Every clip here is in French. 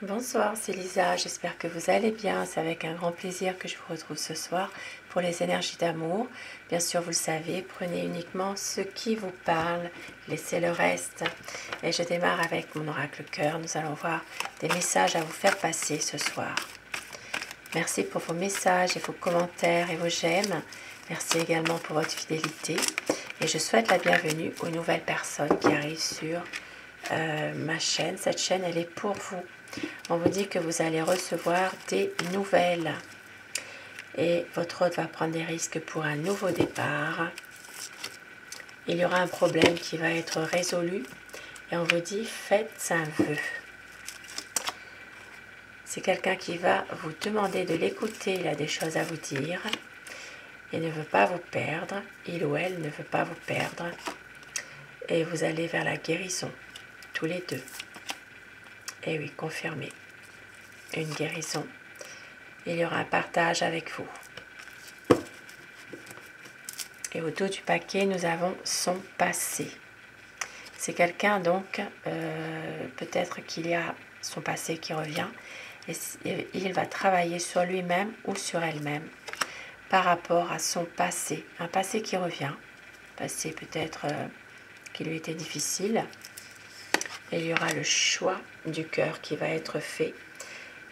Bonsoir, c'est Lisa, j'espère que vous allez bien. C'est avec un grand plaisir que je vous retrouve ce soir pour les énergies d'amour. Bien sûr, vous le savez, prenez uniquement ce qui vous parle, laissez le reste. Et je démarre avec mon oracle cœur. Nous allons voir des messages à vous faire passer ce soir. Merci pour vos messages et vos commentaires et vos j'aime. Merci également pour votre fidélité. Et je souhaite la bienvenue aux nouvelles personnes qui arrivent sur ma chaîne. Cette chaîne, elle est pour vous. On vous dit que vous allez recevoir des nouvelles et votre hôte va prendre des risques pour un nouveau départ. Il y aura un problème qui va être résolu et on vous dit faites un vœu. C'est quelqu'un qui va vous demander de l'écouter, il a des choses à vous dire. Il ne veut pas vous perdre, il ou elle ne veut pas vous perdre et vous allez vers la guérison, tous les deux. Et oui, confirmé. Une guérison. Il y aura un partage avec vous. Et au dos du paquet, nous avons son passé. C'est quelqu'un donc, peut-être qu'il y a son passé qui revient. Et il va travailler sur lui-même ou sur elle-même par rapport à son passé. Un passé qui revient. Passé peut-être qui lui était difficile. Et il y aura le choix du cœur qui va être fait,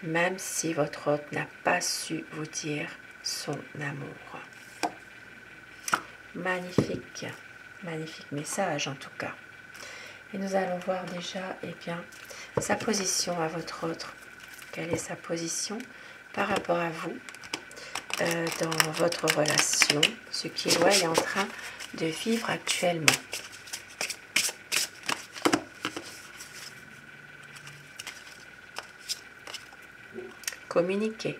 même si votre hôte n'a pas su vous dire son amour. Magnifique, magnifique message en tout cas. Et nous allons voir déjà sa position à votre autre. Quelle est sa position par rapport à vous dans votre relation, ce qu'il ou elle est en train de vivre actuellement. Communiquer.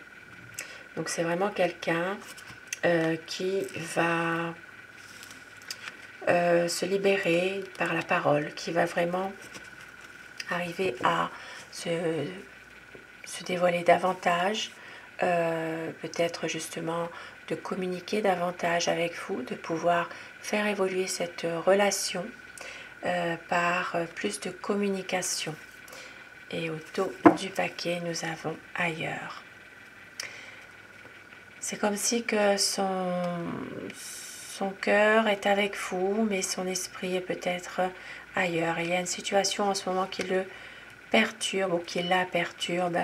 Donc c'est vraiment quelqu'un qui va se libérer par la parole, qui va vraiment arriver à se dévoiler davantage, peut-être justement de communiquer davantage avec vous, de pouvoir faire évoluer cette relation par plus de communication. Et au dos du paquet, nous avons ailleurs. C'est comme si que son cœur est avec vous, mais son esprit est peut-être ailleurs. Il y a une situation en ce moment qui le perturbe ou qui la perturbe.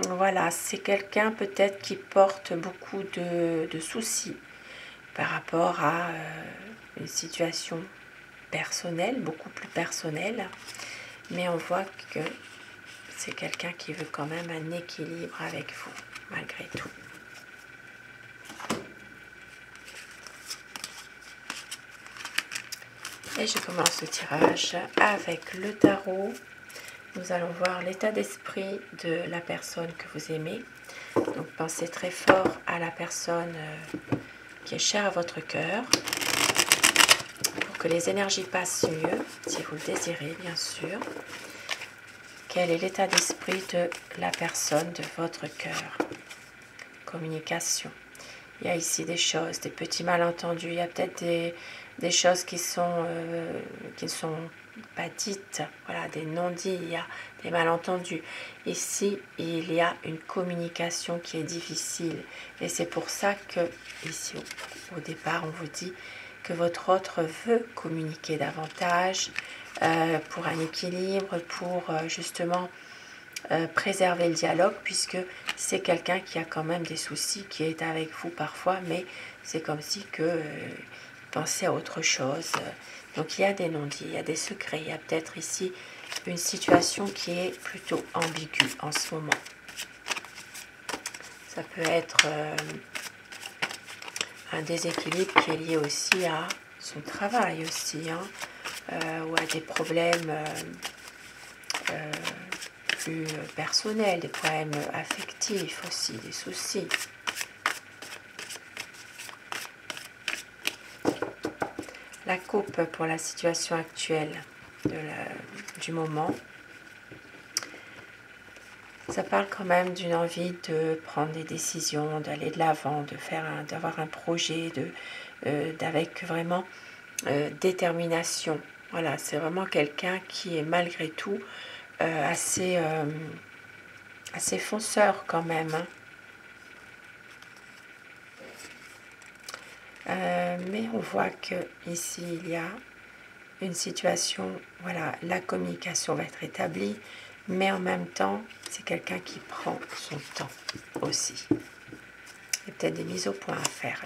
Voilà, c'est quelqu'un peut-être qui porte beaucoup de soucis par rapport à une situation personnelle, beaucoup plus personnelle. Mais on voit que c'est quelqu'un qui veut quand même un équilibre avec vous, malgré tout. Et je commence le tirage avec le tarot. Nous allons voir l'état d'esprit de la personne que vous aimez. Donc pensez très fort à la personne qui est chère à votre cœur. Pour que les énergies passent mieux, si vous le désirez bien sûr. Quel est l'état d'esprit de la personne de votre cœur? Communication. Il y a ici des choses, des petits malentendus. Il y a peut-être des choses qui ne sont pas dites. Voilà, des non-dits. Il y a des malentendus. Ici, il y a une communication qui est difficile. Et c'est pour ça que, ici, au départ, on vous dit que votre autre veut communiquer davantage pour un équilibre, pour justement préserver le dialogue, puisque c'est quelqu'un qui a quand même des soucis, qui est avec vous parfois, mais c'est comme si que pensez à autre chose. Donc il y a des non-dits, il y a des secrets, il y a peut-être ici une situation qui est plutôt ambiguë en ce moment. Ça peut être un déséquilibre qui est lié aussi à son travail aussi, ou à des problèmes plus personnels, des problèmes affectifs aussi, des soucis. La coupe pour la situation actuelle du moment. Ça parle quand même d'une envie de prendre des décisions, d'aller de l'avant, d'avoir un projet, avec vraiment détermination. Voilà, c'est vraiment quelqu'un qui est malgré tout assez fonceur quand même. Hein. Mais on voit que ici il y a une situation, voilà, la communication va être établie, mais en même temps, c'est quelqu'un qui prend son temps aussi. Il y a peut-être des mises au point à faire.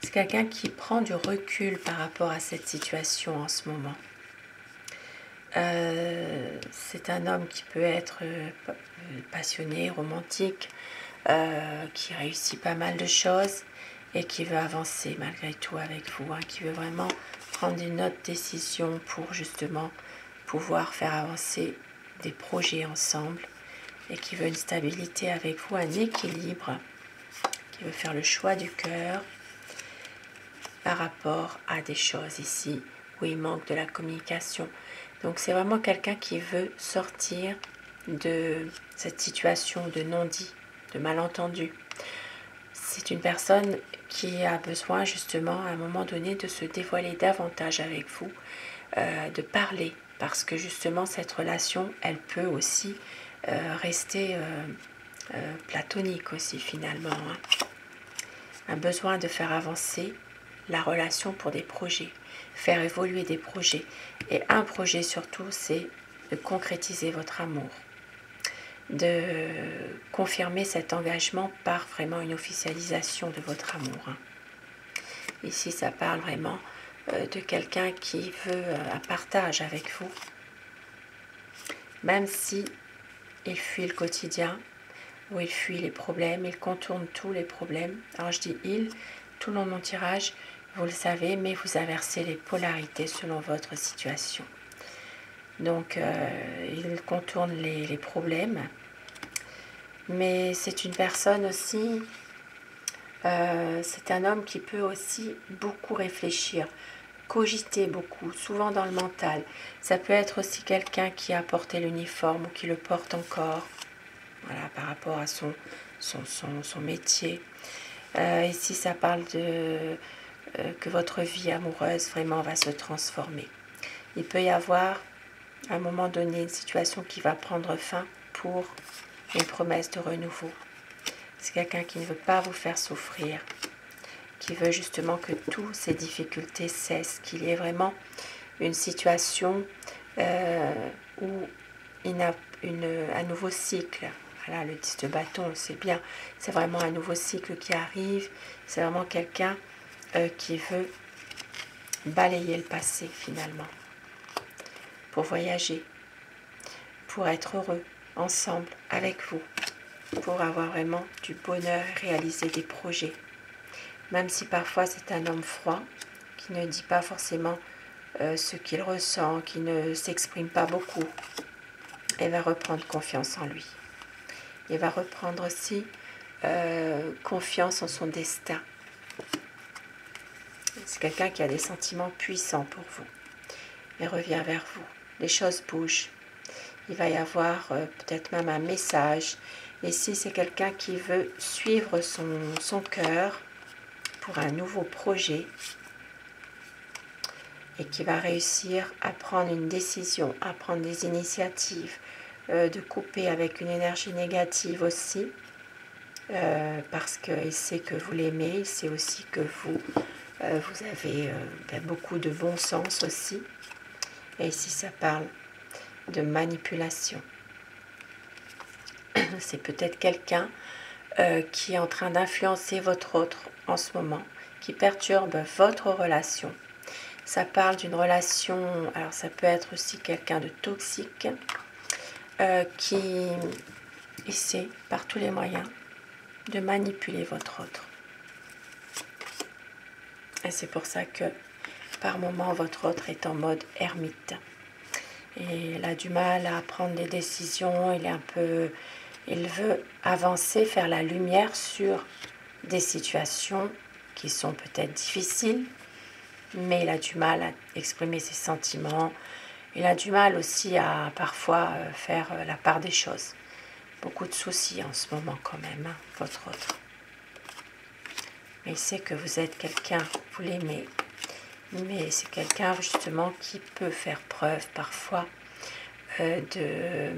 C'est quelqu'un qui prend du recul par rapport à cette situation en ce moment. C'est un homme qui peut être passionné, romantique, qui réussit pas mal de choses et qui veut avancer malgré tout avec vous, hein, qui veut vraiment prendre une autre décision pour justement pouvoir faire avancer des projets ensemble et qui veut une stabilité avec vous, un équilibre, qui veut faire le choix du cœur par rapport à des choses ici où il manque de la communication. Donc c'est vraiment quelqu'un qui veut sortir de cette situation de non-dit, de malentendu. C'est une personne qui a besoin justement à un moment donné de se dévoiler davantage avec vous, de parler, parce que justement cette relation, elle peut aussi rester platonique aussi finalement. Hein. Un besoin de faire avancer la relation pour des projets, faire évoluer des projets. Et un projet surtout, c'est de concrétiser votre amour, de confirmer cet engagement par vraiment une officialisation de votre amour. Hein. Ici, ça parle vraiment de quelqu'un qui veut un partage avec vous, même si il fuit le quotidien, ou il fuit les problèmes, il contourne tous les problèmes. Alors je dis il, tout le long de mon tirage, vous le savez, mais vous inversez les polarités selon votre situation. Donc il contourne les problèmes, mais c'est une personne aussi, c'est un homme qui peut aussi beaucoup réfléchir, cogiter beaucoup, souvent dans le mental. Ça peut être aussi quelqu'un qui a porté l'uniforme ou qui le porte encore, voilà, par rapport à son métier. Ici, ça parle de que votre vie amoureuse vraiment va se transformer. Il peut y avoir, à un moment donné, une situation qui va prendre fin pour une promesse de renouveau. C'est quelqu'un qui ne veut pas vous faire souffrir, qui veut justement que toutes ces difficultés cessent, qu'il y ait vraiment une situation où il y a un nouveau cycle. Voilà, le 10 de bâton, c'est bien. C'est vraiment un nouveau cycle qui arrive. C'est vraiment quelqu'un qui veut balayer le passé finalement, pour voyager, pour être heureux ensemble avec vous, pour avoir vraiment du bonheur, réaliser des projets. Même si parfois c'est un homme froid, qui ne dit pas forcément ce qu'il ressent, qui ne s'exprime pas beaucoup, il va reprendre confiance en lui. Il va reprendre aussi confiance en son destin. C'est quelqu'un qui a des sentiments puissants pour vous. Il revient vers vous. Les choses bougent. Il va y avoir peut-être même un message. Ici, c'est quelqu'un qui veut suivre son cœur pour un nouveau projet et qui va réussir à prendre une décision, à prendre des initiatives, de couper avec une énergie négative aussi, parce qu'il sait que vous l'aimez, il sait aussi que vous avez beaucoup de bon sens aussi. Et ici, ça parle de manipulation. C'est peut-être quelqu'un qui est en train d'influencer votre autre en ce moment, qui perturbe votre relation. Ça parle d'une relation, alors ça peut être aussi quelqu'un de toxique, qui essaie par tous les moyens de manipuler votre autre. Et c'est pour ça que par moment votre autre est en mode ermite. Et il a du mal à prendre des décisions, il veut avancer, faire la lumière sur des situations qui sont peut-être difficiles, mais il a du mal à exprimer ses sentiments. Il a du mal aussi à parfois faire la part des choses. Beaucoup de soucis en ce moment quand même, hein, votre autre. Mais il sait que vous êtes quelqu'un, vous l'aimez. mais c'est quelqu'un justement qui peut faire preuve parfois de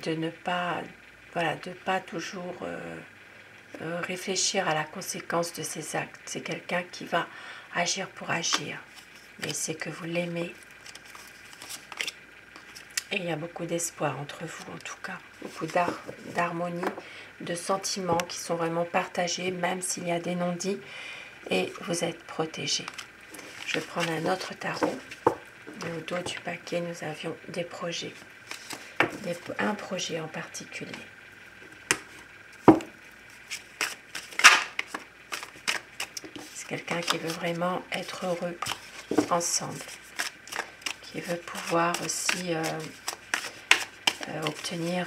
ne pas, voilà, de pas toujours réfléchir à la conséquence de ses actes. C'est quelqu'un qui va agir pour agir, mais c'est que vous l'aimez. Et il y a beaucoup d'espoir entre vous, en tout cas. Beaucoup d'harmonie, de sentiments qui sont vraiment partagés, même s'il y a des non-dits. Et vous êtes protégés. Je vais prendre un autre tarot. Au dos du paquet, nous avions des projets. Un projet en particulier. C'est quelqu'un qui veut vraiment être heureux ensemble. Qui veut pouvoir aussi obtenir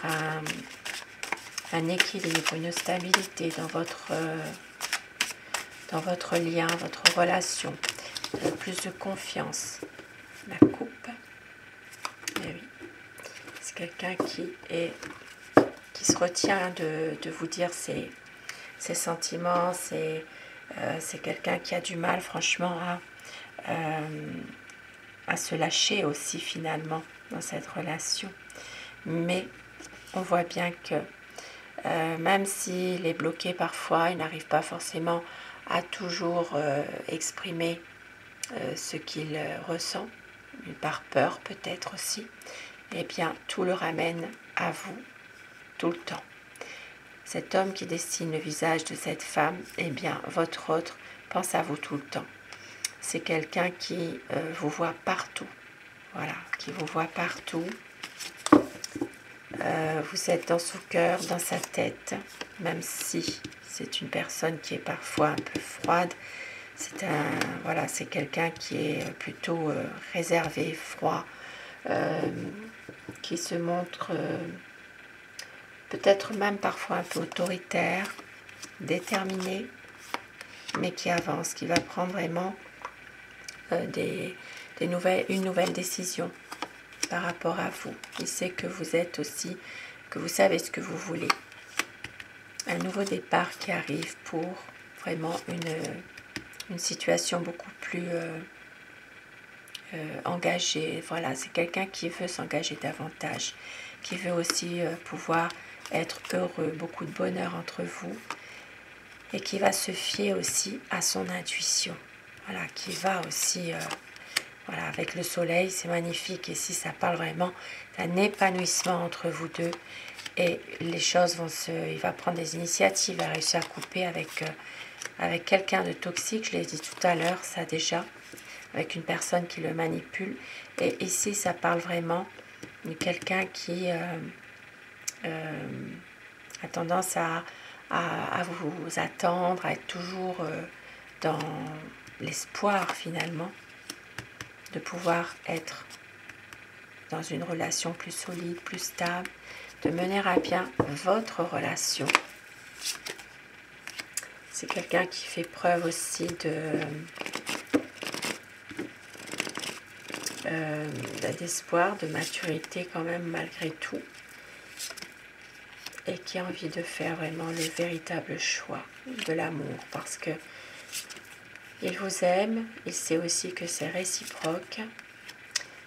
un équilibre, une stabilité dans votre lien, votre relation, plus de confiance. La coupe, et oui, c'est quelqu'un qui se retient de vous dire ses sentiments, c'est quelqu'un qui a du mal franchement à se lâcher aussi finalement dans cette relation. Mais on voit bien que même s'il est bloqué parfois, il n'arrive pas forcément à toujours exprimer ce qu'il ressent, par peur peut-être aussi, eh bien tout le ramène à vous tout le temps. Cet homme qui dessine le visage de cette femme, eh bien votre autre pense à vous tout le temps. C'est quelqu'un qui vous voit partout, voilà, qui vous voit partout. Vous êtes dans son cœur, dans sa tête, même si c'est une personne qui est parfois un peu froide. C'est quelqu'un qui est plutôt réservé, froid, qui se montre peut-être même parfois un peu autoritaire, déterminé, mais qui avance, qui va prendre vraiment une nouvelle décision par rapport à vous. Il sait que vous êtes aussi, que vous savez ce que vous voulez. Un nouveau départ qui arrive pour vraiment une situation beaucoup plus engagée. Voilà, c'est quelqu'un qui veut s'engager davantage, qui veut aussi pouvoir être heureux, beaucoup de bonheur entre vous, et qui va se fier aussi à son intuition. Voilà, qui va aussi... Voilà, avec le soleil, c'est magnifique. Ici, ça parle vraiment d'un épanouissement entre vous deux. Et les choses il va prendre des initiatives, il va réussir à couper avec quelqu'un de toxique. Je l'ai dit tout à l'heure, ça déjà, avec une personne qui le manipule. Et ici, ça parle vraiment de quelqu'un qui a tendance à vous attendre, à être toujours dans l'espoir finalement de pouvoir être dans une relation plus solide, plus stable, de mener à bien votre relation. C'est quelqu'un qui fait preuve aussi d'espoir, de maturité quand même malgré tout, et qui a envie de faire vraiment le véritable choix de l'amour, parce que il vous aime, il sait aussi que c'est réciproque,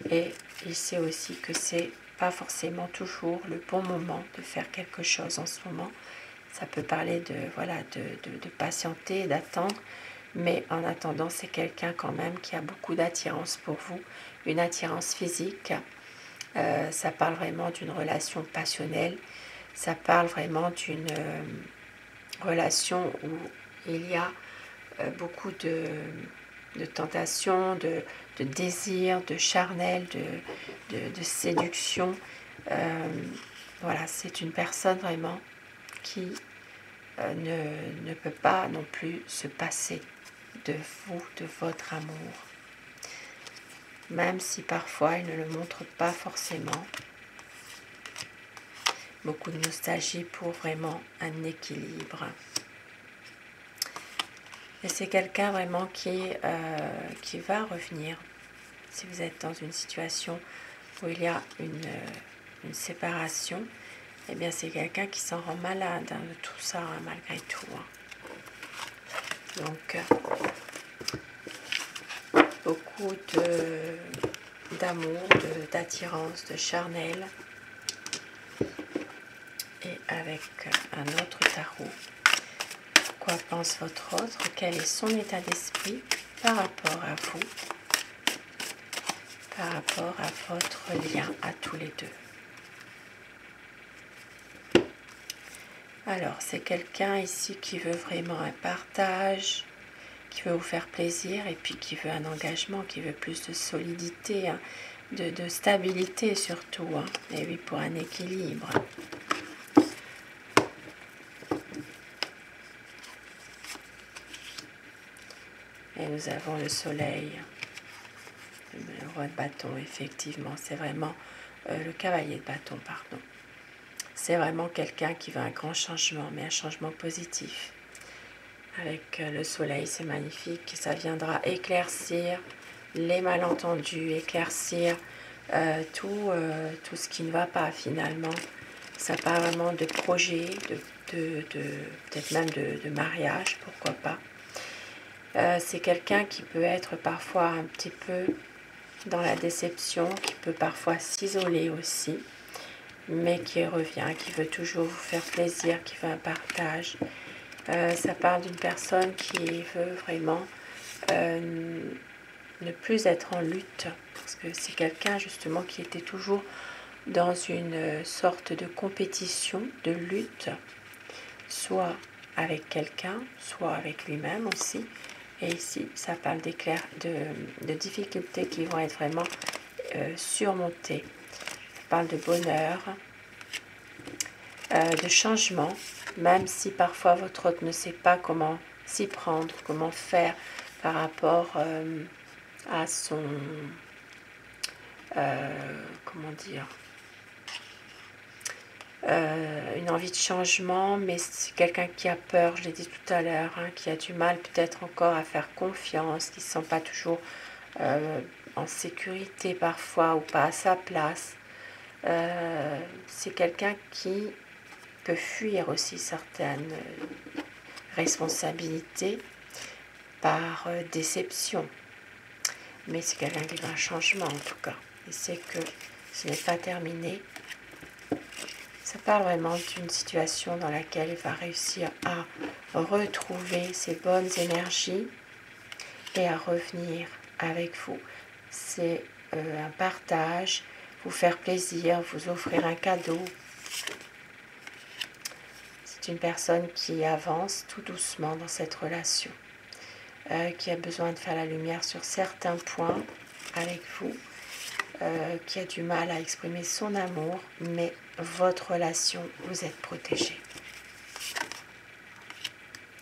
et il sait aussi que c'est pas forcément toujours le bon moment de faire quelque chose en ce moment. Ça peut parler de patienter, d'attendre, mais en attendant, c'est quelqu'un quand même qui a beaucoup d'attirance pour vous, une attirance physique. Ça parle vraiment d'une relation passionnelle, ça parle vraiment d'une relation où il y a beaucoup de tentation, de désir, de charnel, de séduction. Voilà, c'est une personne vraiment qui ne peut pas non plus se passer de vous, de votre amour. Même si parfois il ne le montre pas forcément. Beaucoup de nostalgie pour vraiment un équilibre. Et c'est quelqu'un vraiment qui va revenir. Si vous êtes dans une situation où il y a une séparation, eh bien c'est quelqu'un qui s'en rend malade de tout ça, malgré tout. Donc, beaucoup d'amour, d'attirance, de charnel. Et avec un autre tarot, quoi pense votre autre? Quel est son état d'esprit par rapport à vous, par rapport à votre lien à tous les deux? Alors, c'est quelqu'un ici qui veut vraiment un partage, qui veut vous faire plaisir et puis qui veut un engagement, qui veut plus de solidité, hein, de stabilité surtout, hein, et oui, pour un équilibre. Et nous avons le soleil, le roi de bâton, effectivement, c'est vraiment le cavalier de bâton, pardon. C'est vraiment quelqu'un qui veut un grand changement, mais un changement positif. Avec le soleil, c'est magnifique, ça viendra éclaircir les malentendus, éclaircir tout ce qui ne va pas finalement. Ça parle vraiment de projet, peut-être même de mariage, pourquoi pas. C'est quelqu'un qui peut être parfois un petit peu dans la déception, qui peut parfois s'isoler aussi, mais qui revient, qui veut toujours vous faire plaisir, qui veut un partage. Ça parle d'une personne qui veut vraiment ne plus être en lutte, parce que c'est quelqu'un justement qui était toujours dans une sorte de compétition, de lutte, soit avec quelqu'un, soit avec lui-même aussi. Et ici, ça parle de difficultés qui vont être vraiment surmontées. Ça parle de bonheur, de changement, même si parfois votre hôte ne sait pas comment s'y prendre, comment faire par rapport à son... comment dire, une envie de changement, mais c'est quelqu'un qui a peur, je l'ai dit tout à l'heure, hein, qui a du mal peut-être encore à faire confiance, qui ne se sent pas toujours en sécurité parfois ou pas à sa place. C'est quelqu'un qui peut fuir aussi certaines responsabilités par déception. Mais c'est quelqu'un qui veut un changement en tout cas. Il sait que ce n'est pas terminé. Ça parle vraiment d'une situation dans laquelle il va réussir à retrouver ses bonnes énergies et à revenir avec vous. C'est un partage, vous faire plaisir, vous offrir un cadeau. C'est une personne qui avance tout doucement dans cette relation, qui a besoin de faire la lumière sur certains points avec vous, qui a du mal à exprimer son amour, mais votre relation, vous êtes protégé.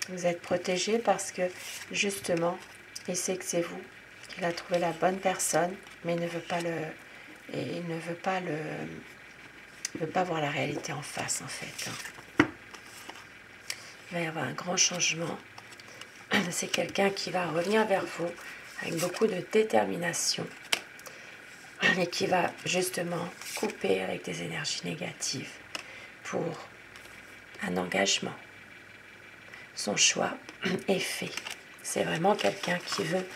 Vous êtes protégé parce que justement, il sait que c'est vous, qu'il a trouvé la bonne personne, mais il ne veut pas voir la réalité en face en fait. Il va y avoir un grand changement. C'est quelqu'un qui va revenir vers vous avec beaucoup de détermination et qui va justement couper avec des énergies négatives pour un engagement. Son choix est fait. C'est vraiment quelqu'un qui veut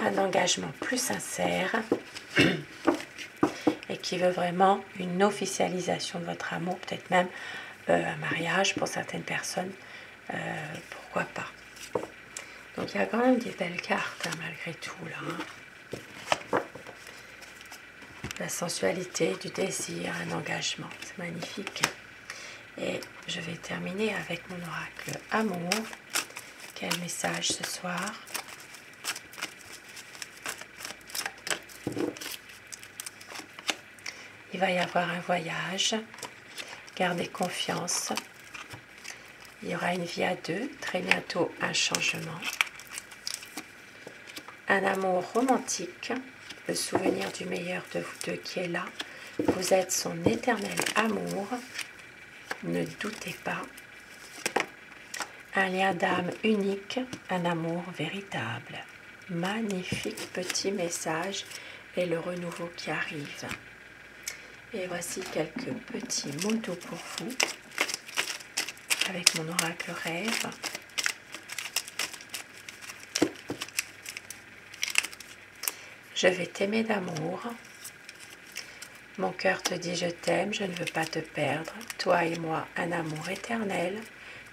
un engagement plus sincère et qui veut vraiment une officialisation de votre amour, peut-être même un mariage pour certaines personnes, pourquoi pas. Donc il y a quand même des belles cartes hein, malgré tout là. Hein. La sensualité, du désir, un engagement, c'est magnifique. Et je vais terminer avec mon oracle amour. Quel message ce soir? Il va y avoir un voyage. Gardez confiance. Il y aura une vie à deux. Très bientôt un changement. Un amour romantique. Le souvenir du meilleur de vous deux qui est là. Vous êtes son éternel amour. Ne doutez pas. Un lien d'âme unique, un amour véritable. Magnifique petit message et le renouveau qui arrive. Et voici quelques petits mots doux pour vous avec mon oracle rêve. Je vais t'aimer d'amour. Mon cœur te dit je t'aime, je ne veux pas te perdre. Toi et moi, un amour éternel.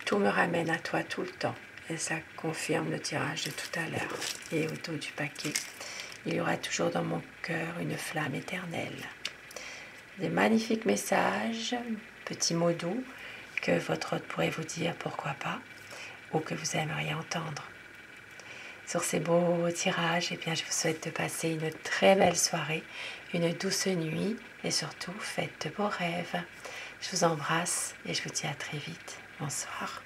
Tout me ramène à toi tout le temps. Et ça confirme le tirage de tout à l'heure. Et au dos du paquet, il y aura toujours dans mon cœur une flamme éternelle. Des magnifiques messages, petits mots doux que votre hôte pourrait vous dire pourquoi pas, ou que vous aimeriez entendre. Sur ces beaux tirages, eh bien, je vous souhaite de passer une très belle soirée, une douce nuit et surtout faites de beaux rêves. Je vous embrasse et je vous dis à très vite. Bonsoir.